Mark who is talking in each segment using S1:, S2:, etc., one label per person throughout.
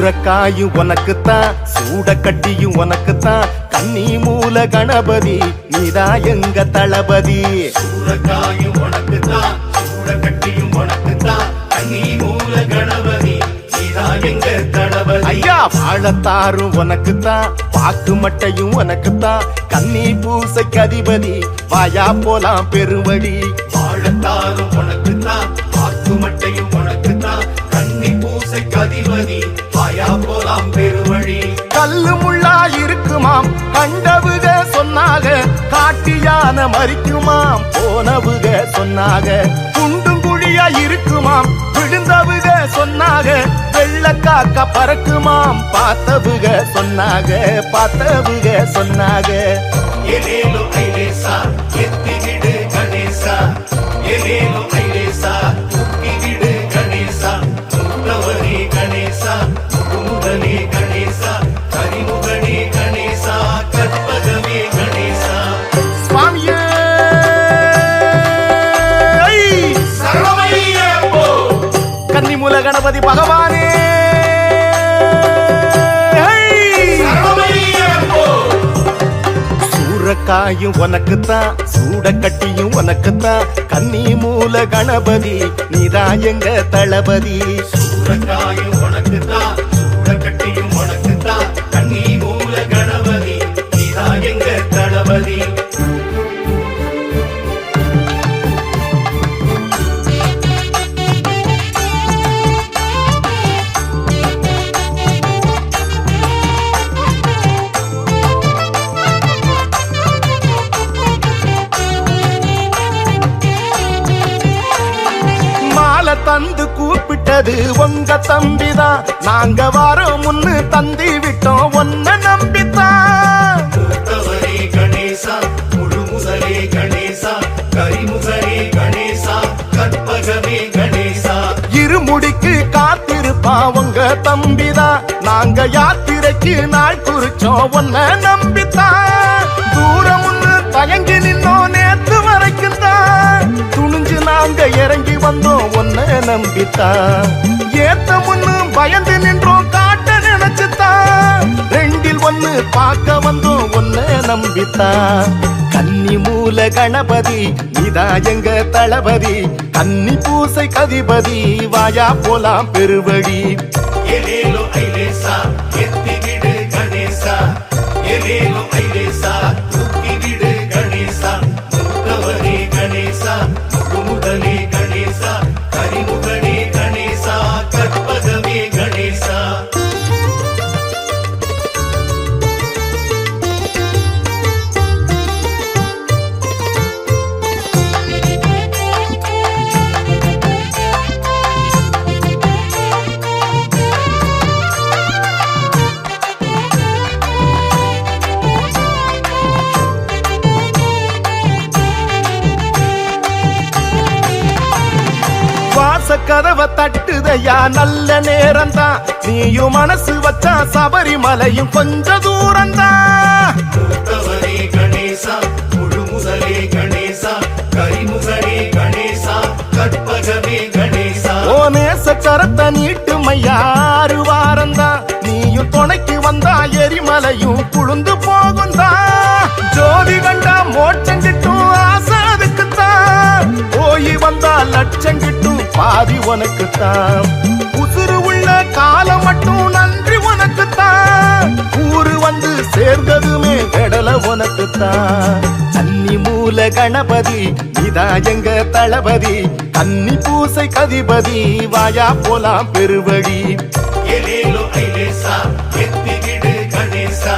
S1: சூரக்காயும் உனக்குத்தான், சூட கட்டியும் உனக்குத்தான், கன்னி மூல கணபதி நீதான் எங்க தளபதி.
S2: சூரக்காயும் உனக்குத்தான், சூட கட்டியும் உனக்குத்தான், கன்னி மூல கணபதி நீதான் எங்க தளபதி.
S1: ஐயா வாழத்தாரும் உனக்குத்தான், பாக்கு மட்டையும் உனக்குத்தான், கன்னி பூசைக்கு அதிபதி வாயா போலாம் பெருவழி.
S2: வாழத்தாரும் உனக்குத்தான், பாக்கு மட்டையும் உனக்குத்தான், கன்னி பூசைக்கு அதிபதி வாயா போலாம் பெருவழி.
S1: கல்லு முள்ளா இருக்குமாம் கண்டவுக சொன்னாக, காட்டியான மறிக்குமாம் போனவுக சொன்னாக, குண்டும் குழியா இருக்குமாம் விழுந்தவுக சொன்னாக, வெள்ளக்காக்க பறக்குமாம் பார்த்தவுக சொன்னாக, பார்த்தவுக சொன்னாக.
S2: ஏலேலோ ஐலேசா எத்திவிடு கணேசா, ஏலேலோ ஐலேசா தூக்கிவிடு கணேசா, முத்தவரே கணேசா, முகுமுதனே கணேசா, கரிமுகனே கணேசா, கற்பகமே கணேசா.
S1: சுவாமியே
S2: சரணமையப்போ
S1: கன்னிமூல கணபதி பகவானே
S2: சரணமையப்போ.
S1: சூரக்காயும் உனக்குத்தான், சூட கட்டியும் உனக்குத்தான், கன்னி மூல கணபதி நீதான் எங்க தளபதி.
S2: சூரக்காயும் உனக்குத்தான், சூட கட்டியும் உனக்குத்தான், கன்னி மூல கணபதி நீதான் எங்க தளபதி.
S1: மாலை தந்து கூப்பிட்டது உங்க தம்பிதான், நாங்க வாரம் முன்னு தந்தி விட்டோம் ஒன்ன நம்பித்தான்.
S2: முத்தவரே கணேசா, முழுமுதலே கணேசா, கரிமுகனே கணேசா, கற்பகமே கணேசா.
S1: இருமுடிக்கு காத்திருப்பான் உங்க தம்பிதான், நாங்க யாத்திரைக்கு நாள் குறிச்சோம் ஒன்ன நம்பித்தான். தூரம் ஒண்ணு தயங்கி நின்னோம் நேத்து வரைக்கும் தான், துணிஞ்சு நாங்க இறங்கி வந்தோம் ஒன்ன நம்பித்தான். ஏத்த முன்னு பயந்து நின்றோம் காட்ட நினைச்சுத்தான், ரெண்டில் ஒண்ணு பார்க்க வந்தோம் ஒன்ன நம்பித்தான். கன்னி மூல கணபதி நீதான் எங்க தளபதி, கன்னி பூசை கதிபதி வாயா போலாம் பெருவழி.
S2: ஏலேலோ ஐலேசா எத்திவிடு கணேசா, ஏலேலோ ஐலேசா தூக்கிவிடு கணேசா, முத்தவரே கணேசா, முகுமுதலே கணேசா, கரிமுகனே கணேசா, கற்பகமே கணேசா.
S1: வாச கதவை தட்டுதையா நல்ல நேரம் தான், நீயும் மனசு வச்சா சபரிமலையும் கொஞ்ச தூரம் தான்.
S2: முத்தவரே கணேசா, முழுமுதலே கணேசா, கரிமுகனே கணேசா, கற்பகமே கணேசா.
S1: ஓ நேச கரத்தை நீட்டும் ஐயாறு வாரம் தான், நீயும் துணைக்கு வந்தா எரிமலையும் குழுந்து போகும் தான். ஜோதி கண்டா மோட்சம் கிட்டும் ஆசை அதுக்குத்தான், போய் வந்தா லட்சம் கிட்டும் பாதி உனக்குத்தான். உசுறு உள்ள காலம் மட்டும் நன்றி உனக்குத்தான், ஊரு வந்து சேர்ந்ததுமே கடலை உனக்குத்தான். கன்னி மூல கணபதி நீதான் எங்க தளபதி, கன்னி பூசை கதிபதி வாயா போலாம் பெருவழி.
S2: ஏலேலோ ஐலேசா எத்திவிடு கணேசா,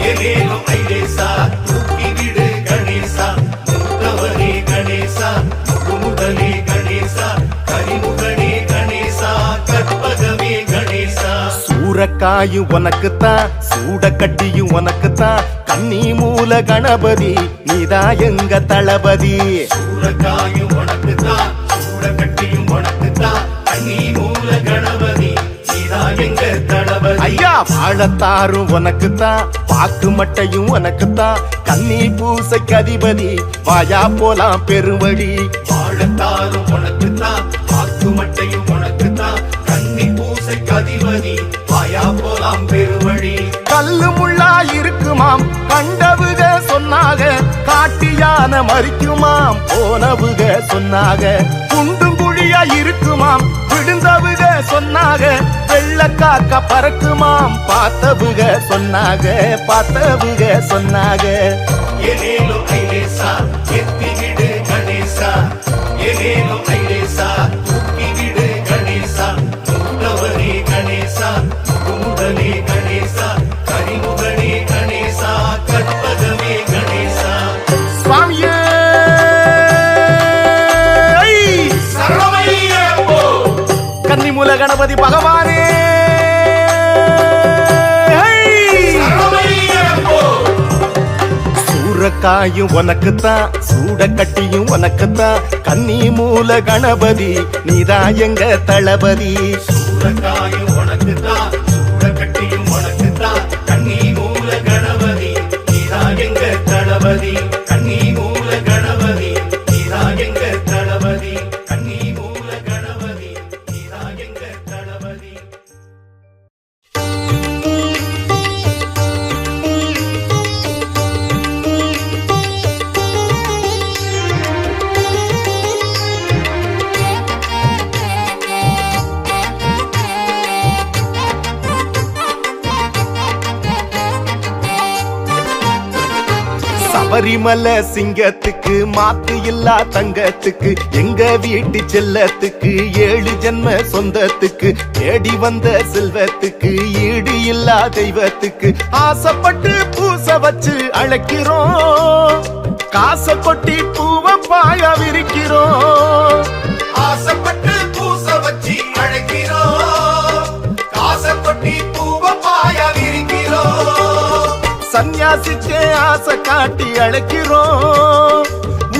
S2: ஏலேலோ ஐலேசா தூக்கிவிடு கணேசா, முத்தவரே கணேசா, முகுமுதலே கணேசா, கரிமுகனே கணேசா, கற்பகமே கணேசா.
S1: சூரக்காயும் உனக்குத்தான், சூட கட்டியும் உனக்குத்தான், கன்னி மூல கணபதி நீதான் எங்க தளபதி.
S2: சூரக்காயும் உனக்குத்தான், சூட கட்டியும் உனக்குத்தான், கன்னி மூல கணபதி நீதான் எங்க தளபதி.
S1: ஐயா வாழத்தாரும் உனக்குத்தான், பாக்கு மட்டையும் உனக்குத்தான், கன்னி பூசைக்கு அதிபதி வாயா போலாம் பெருவழி.
S2: வாழத்தாரும் உனக்குத்தான், பாக்கு மட்டையும் உனக்குத்தான், கன்னி பூசைக்கு அதிபதி வாயா போலாம் பெருவழி.
S1: கல்லு முள்ளா இருக்குமாம் கண்டவுக சொன்னாக, காட்டியான மறிக்குமாம் போனவுக சொன்னாக. குண்டும் குழியா இருக்குமாம் விழுந்தவுக சொன்னாக, வெள்ளக்காக்க பறக்குமாம் பார்த்தவுக சொன்னாக, பார்த்தவுக சொன்னாக.
S2: ஏலேலோ ஐலேசா எத்திவிடு கணேசா, ஏலேலோ ஐலேசா தூக்கிவிடு கணேசா. முத்தவனே கணேசா, முகுமுதனே கணேசா, கரிமுகனே கணேசா, கற்பகமே கணேசா.
S1: சுவாமியே
S2: சரணமையப்போ.
S1: கன்னிமூல கணபதி பகவானே
S2: சரணமையப்போ.
S1: சூரக்காயும் உனக்குத்தான், சூட கட்டியும் உனக்குத்தான். கன்னி மூல கணபதி நீதான் எங்க தளபதி.
S2: சூரக்காயும் உனக்குத்தான், சூடகட்டியும் உனக்குத்தான். கன்னி மூல கணபதி நீதா எங்க தளபதி. கன்னி மூல கணபதி நீதா எங்க தளபதி. கன்னி மூல கணபதி நீதா எங்க தளபதி.
S1: சபரிமலை சிங்கத்துக்கு மாத்து இல்லா தங்கத்துக்கு, எங்க வீட்டு செல்லத்துக்கு 7 ஜென்ம சொந்தத்துக்கு, தேடி வந்த செல்வத்துக்கு ஈடு இல்லா தெய்வத்துக்கு, ஆசைப்பட்டு பூச வச்சு அழைக்கிறோம், காசை கொட்டி பூவ பாய விரிக்கிறோம்.
S2: ஆசைப்பட்டு பூச வச்சு அழைக்கிறோம், காசை கொட்டி பூவ பாய விரிக்கிறோம்.
S1: சன்னியாசிச்சே ஆசை காட்டி அழைக்கிறோம்,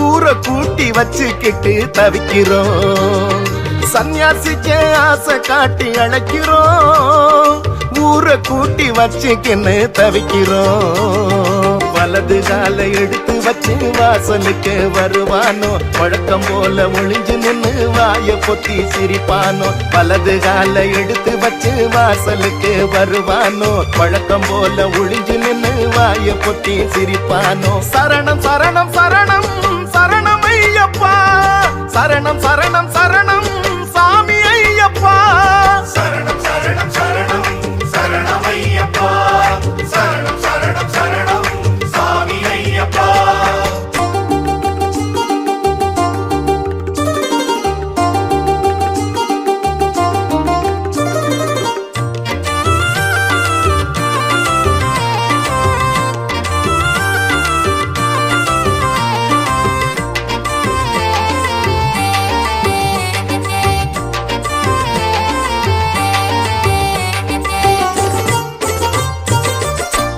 S1: ஊரை கூட்டி வச்சுக்கிட்டு தவிக்கிறோம். சன்னியாசிச்சே ஆசை காட்டி அழைக்கிறோம், ஊரை கூட்டி வச்சுக்கின்னு தவிக்கிறோம். வலது காலை எடுத்து வச்சு வாசலுக்கு வருவானோ, வழக்கம் போல ஒளிஞ்சு நின்னு வாய பொத்தி சிரிப்பானோ. வலது காலை எடுத்து வச்சு வாசலுக்கு வருவானோ, வழக்கம் போல ஒளிஞ்சு நின்னு வாய பொத்தி சிரிப்பானோ. சரணம் சரணம் சரணம் சரணம் ஐயப்பா, சரணம் சரணம் சரணம் சாமி ஐயப்பா.
S2: சரணம் சரணம் சரணம் சரணம் ஐயப்பா, சரணம் சரணம் சரணம் சாமி ஐயப்பா.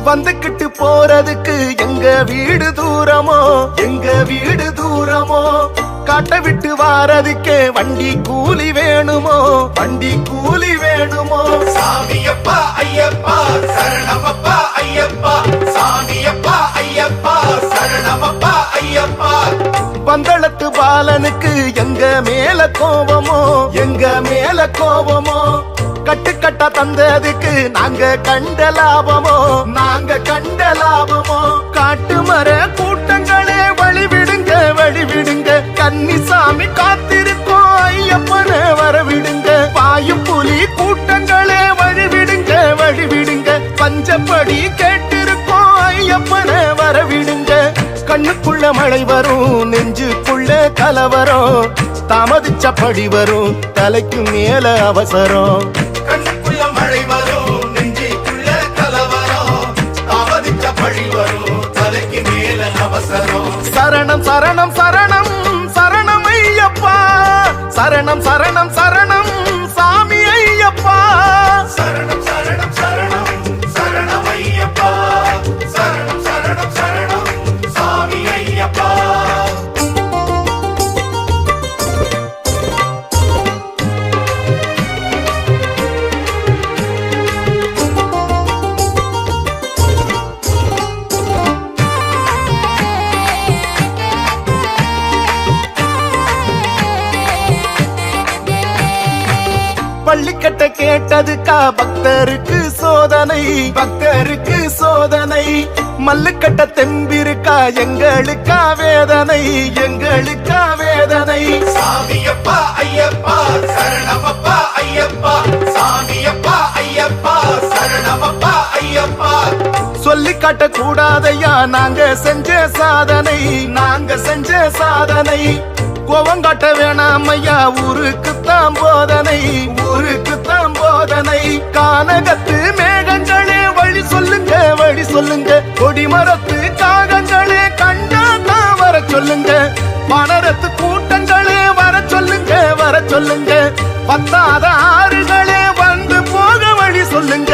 S1: வந்துக்கிட்டு போறதுக்கு எங்க வீடு தூரமோ, எங்க வீடு தூரமோ. காட்டை விட்டு வாரதுக்கே வண்டி கூலி வேணுமோ, வண்டி கூலி வேணுமோ.
S2: சாமியப்பா ஐயப்பா சரணமப்பா ஐயப்பா, சாமியப்பா ஐயப்பா சரணமப்பா ஐயப்பா.
S1: பந்தளத்து பாலனுக்கு எங்க மேல கோபமோ, எங்க மேல கோபமோ. கட்டுக்கட்டா தந்ததுக்கு நாங்க கண்ட லாபமோ, நாங்க கண்ட லாபமோ. காட்டு மர கூட்டங்களே வழிவிடுங்க வழிவிடுங்க, கன்னிசாமி காத்திருக்கோம் ஐயப்பன வரவிடுங்க. பாயும் புலி கூட்டங்களே வழிவிடுங்க வழிவிடுங்க, பஞ்சப்படி கேட்டிருக்கோம் ஐயப்பன வரவிடுங்க. கண்ணுக்குள்ள மழை வரும், நெஞ்சுக்குள்ள கலவரம், தாமதிச்சப்படி வரும், தலைக்கு மேல அவசரம்.
S2: கண்ணுக்குள்ள மழை வரும், நெஞ்சுக்குள்ள கலவரம், தாமதிச்ச பழி வரும், தலைக்கு மேல அவசரம்.
S1: சரணம் சரணம் சரணம் சரணம் ஐயப்பா, சரணம் சரணம் சரணம் சாமி ஐயப்பா.
S2: சரணம் சரணம் சரணம் சரணம் ஐயப்பா, சரணம் சரணம் சரணம் சாமி ஐயப்பா.
S1: பள்ளிக்கட்டை கேட்டதுக்கா பக்தருக்கு சோதனை பக்தருக்கு சோதனை மல்லுக்கட்ட தெம்பிருக்கா எங்களுக்கா வேதனை எங்களுக்கா வேதனை
S2: சாமியப்பா ஐயப்பா சரணமப்பா ஐயப்பா சாமியப்பா ஐயப்பா சரணமப்பா ஐயப்பா
S1: சொல்லி காட்ட கூடாதையா நாங்க செஞ்ச சாதனை நாங்க செஞ்ச சாதனை கோவங்காட்ட வேணாம் ஐயா ஊருக்குத்தான் போதனை ஊருக்குத்தான் போதனை கானகத்து மேகங்களே வழி சொல்லுங்க கொடிமரத்து காகங்களே கண்டாதான் வர சொல்லுங்க வானரத்து கூட்டங்களே வர சொல்லுங்க பத்தாத ஆறுகளே வந்து போக வழி சொல்லுங்க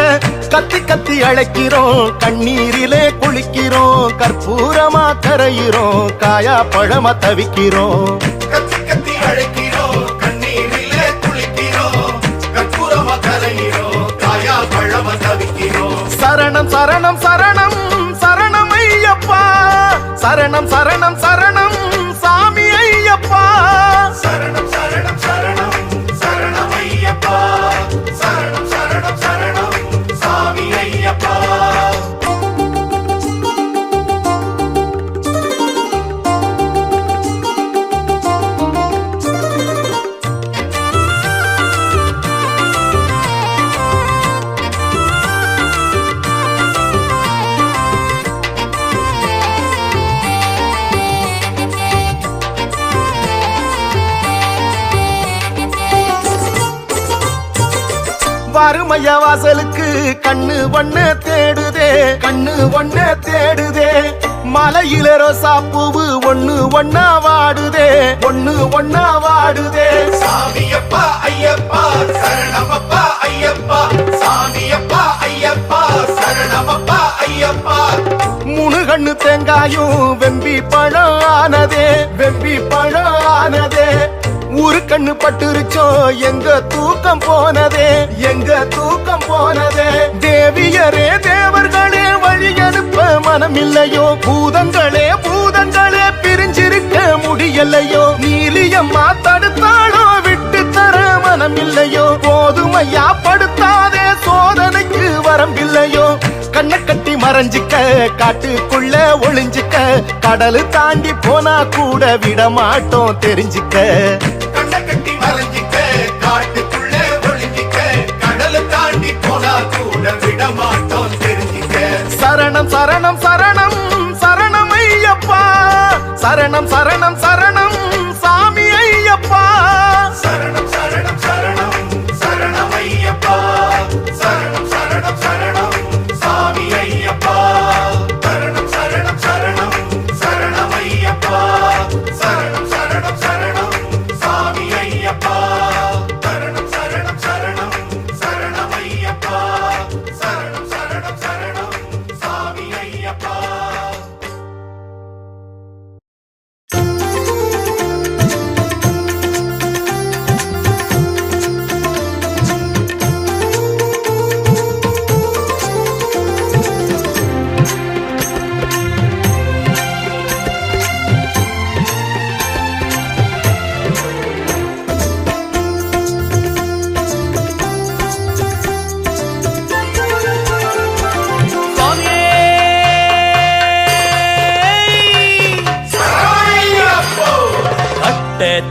S1: கத்தி கத்தி அழைக்கிறோம் கண்ணீரிலே குளிக்கிறோம் கற்பூரமா கரையிறோம் காயா பழமா தவிக்கிறோம்
S2: கத்தி கத்தி அழைக்கிறோம் கண்ணீரிலே குளிக்கிறோம் கற்பூரமா கரைகிறோம் காயா பழமா தவிக்கிறோம்
S1: சரணம் சரணம் சரணம் சரணம் ஐயப்பா சரணம் சரணம் சரணம் சாமி ஐயப்பா
S2: சரணம் சரணம் சரணம் சரணம் ஐயப்பா சரணம் சரணம் சரணம் சாமி ஐயப்பா
S1: வறுமைய வாசலுக்கு கண்ணு ஒண்ணு தேடுதே மலையில ரோசா பூவு ஒண்ணு ஒண்ணா வாடுதே
S2: சாமியப்பா ஐயப்பா சரணமப்பா ஐயப்பா சாமியப்பா ஐயப்பா சரணமப்பா ஐயப்பா
S1: மூணு கண்ணு தேங்காயும் வெம்பி பழம் ஆனதே ஒரு கண்ணு பட்டுருச்சோ எங்க தூக்கம் போனதே தேவியரே தேவர்களே வழி அனுப்ப மனமில்லையோ பூதங்களே பிரிஞ்சிருக்க முடியலையோ நீலியம்மா தடுத்தாளோ விட்டு தர மனமில்லையோ போதுமையா படுத்தாதே சோதனைக்கு வரம்பில்லையோ கண்ணை கட்டி மறைஞ்சிக்க காட்டுக்குள்ள ஒளிஞ்சிக்க கடலு தாண்டி போனா கூட விட மாட்டோம் தெரிஞ்சிக்க
S2: கண்ணை கட்டி மறைஞ்சிக்க காட்டுக்குள்ள ஒளிஞ்சிக்க கடலை தாண்டி போனா கூட விட மாட்டோம் தெரிஞ்சிக்க
S1: சரணம் சரணம் சரணம் சரணம் ஐயப்பா சரணம் சரணம் சரணம் சாமி ஐயப்பா
S2: சரணம் சரணம் சரணம் சரணம் ஐயப்பா சரணம் சரணம் சரணம் சாமி ஐயப்பா சரணம் சரணம் சரணம் சரணம் ஐயப்பா சரணம் சரணம் சரணம் சாமி ஐயப்பா சரணம் சரணம் சரணம் சரணம் ஐயப்பா சரணம் சரணம் சரணம் சாமி ஐயப்பா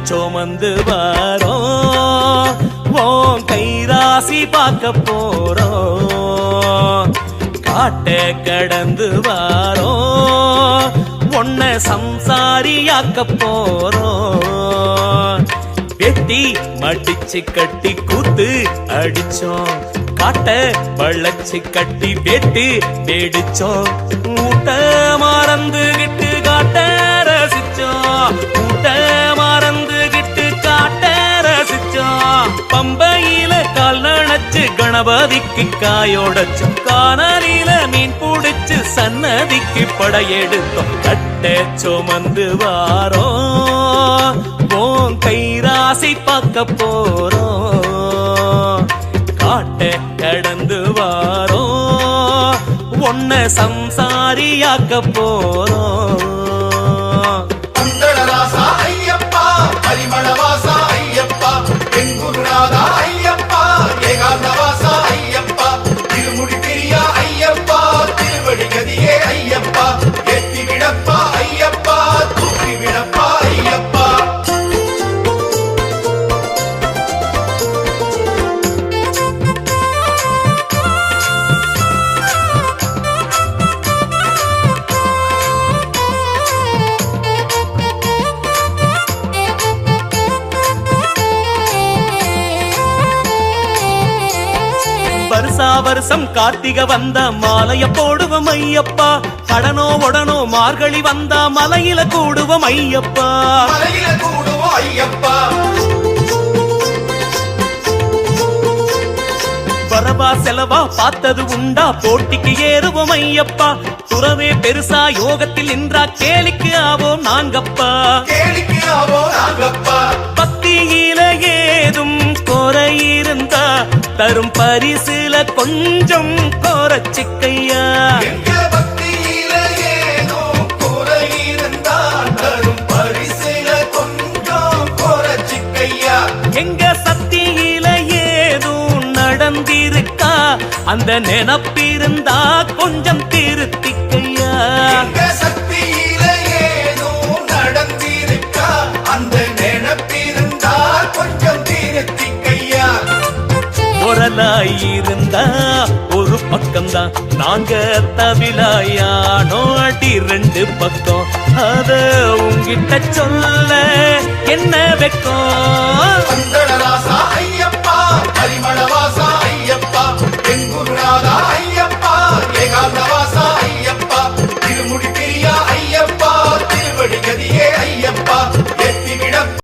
S3: சுமந்து வாரோம் உன் கைராசி பார்க்க போறோம் காட்டை கடந்து வாரோம் உன்னை சம்சாரியாக்க போறோம் வெட்டி மடிச்சு கட்டி கூத்து அடிச்சோம் காட்டை வளைச்சு கட்டி வெட்டு வெடிச்சோம் ஊட்ட மறந்துகிட்டு காட்ட ரசிச்சோம் ஊட்ட மறந்துகிட்டு காட்ட ரசிச்சோம் பம்பையில கால் நனைச்சு கணபதிக்கு காயோடச்சோம் காணலில மீன் பிடிச்சு சன்னதிக்கு படையெடுத்தோம் கட்டை சுமந்து வாரோம் உன் கைராசி பார்க்க போறோம் காட்டை கடந்து வாரோம் உன்னை சம்சாரியாக்க போறோம்
S2: குண்டலராசா ஐயப்பா பரிமளவாசா ஐயப்பா என் குருநாதா ஐயப்பா ஏகாந்தவாசா ஐயப்பா திருமுடி
S3: வருஷம் கார்த்திகை வந்தா மாலைய போடுவோம் ஐயப்பா. கடனோ உடனோ மார்கழி வந்தா மலையில கூடுவோம் ஐயப்பா.
S2: மலையில கூடுவோம் ஐயப்பா.
S3: வரவா செலவா பார்த்தது உண்டா, போட்டிக்கு ஏறுவோம் ஐயப்பா. துறவே பெருசா யோகத்தில் நின்றா கேலிக்கு ஆவோம் நாங்கப்பா.
S2: கேளிக்கு ஆவோம் நாங்கப்பா.
S3: பக்தியில ஏதும் குறை இருந்தா தரும் பரிசுல கொஞ்சம் கோரச்சிக்கையா.
S2: எங்க பக்தியில ஏதோ குறை இருந்தா தரும் பரிசில கொஞ்சம் குறைச்சிக்கையா.
S3: எங்க சக்தியில ஏதும் நடந்திருக்கா, அந்த நினப்பிருந்தா கொஞ்சம் திருத்திக்கையா.
S2: எங்க சக்தியில ஏதோ நடந்திருக்கா, அந்த நினைப்பிருந்தா கொஞ்சம் திருத்திக்கையா.
S3: குரலாயிருந்தா ஒரு பக்கம்தான், நாங்க தவிலாயானோ அடி ரெண்டு பக்கம். அத உங்கிட்ட சொல்ல என்ன வெக்கம்.